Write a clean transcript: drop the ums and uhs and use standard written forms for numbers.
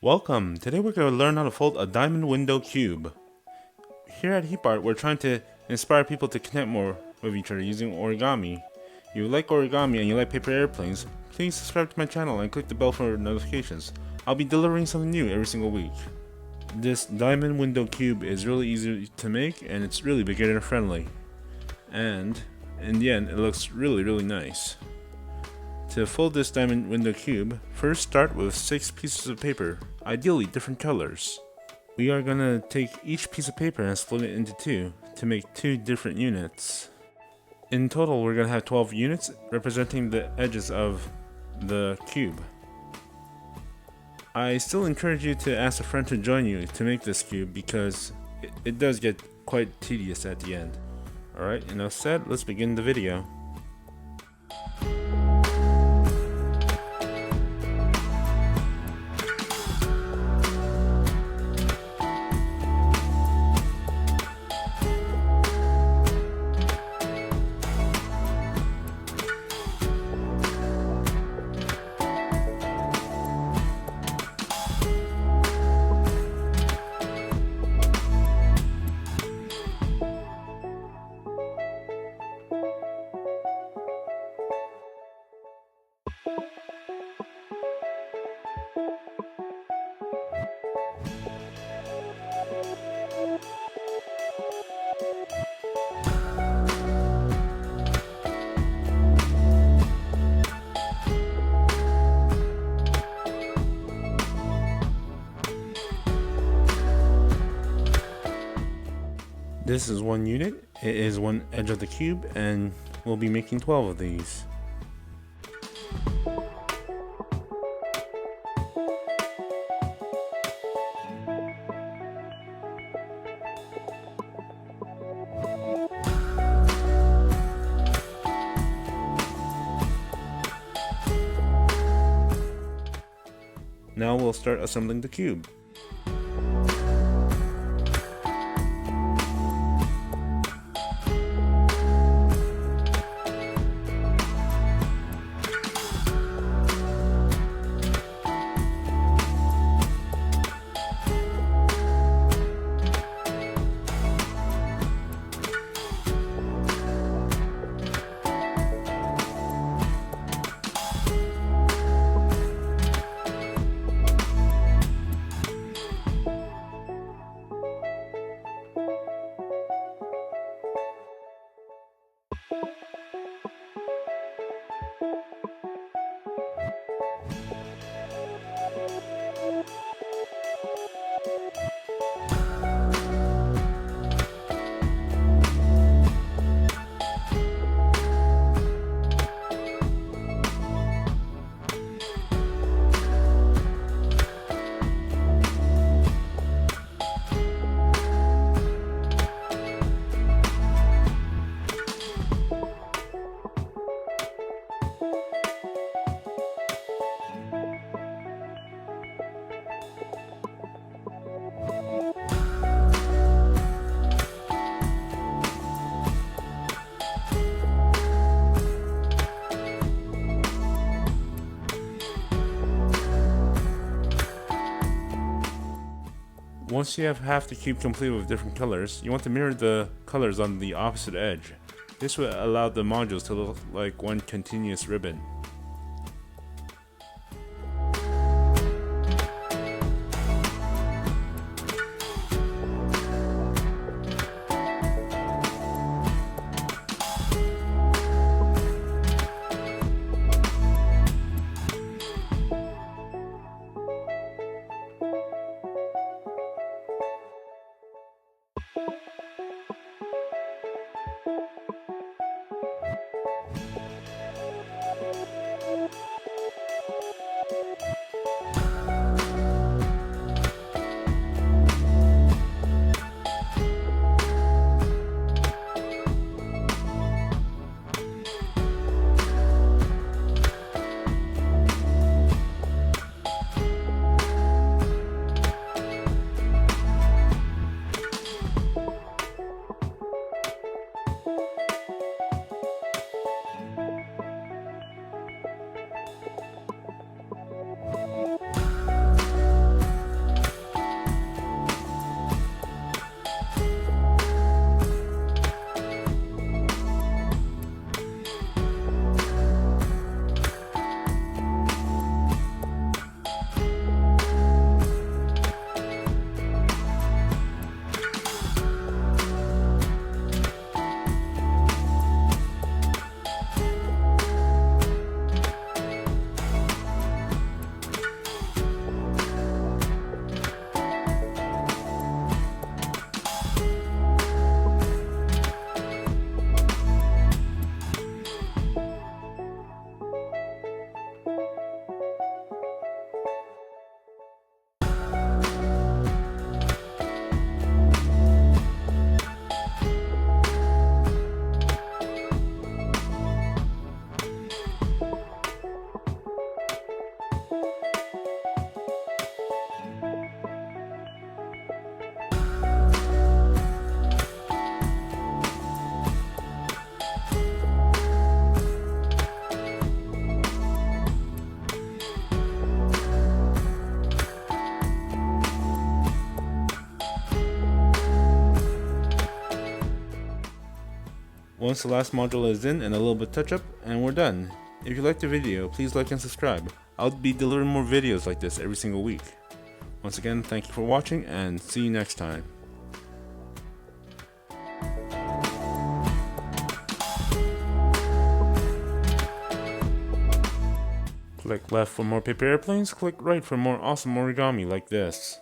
Welcome! Today we're going to learn how to fold a diamond window cube. Here at Heap Art, we're trying to inspire people to connect more with each other using origami. If you like origami and you like paper airplanes, please subscribe to my channel and click the bell for notifications. I'll be delivering something new every single week. This diamond window cube is really easy to make and it's really beginner friendly. And in the end, it looks really nice. To fold this diamond window cube, first start with 6 pieces of paper, ideally different colors. We are going to take each piece of paper and split it into 2 to make 2 different units. In total, we're going to have 12 units representing the edges of the cube. I still encourage you to ask a friend to join you to make this cube because it does get quite tedious at the end. Alright, enough said, let's begin the video. This is one unit, it is one edge of the cube, and we'll be making 12 of these. Now we'll start assembling the cube. Once you have half the cube complete with different colors, you want to mirror the colors on the opposite edge. This will allow the modules to look like one continuous ribbon. Once the last module is in and a little bit touch up, and we're done. If you liked the video, please like and subscribe. I'll be delivering more videos like this every single week. Once again, thank you for watching and see you next time. Click left for more paper airplanes, click right for more awesome origami like this.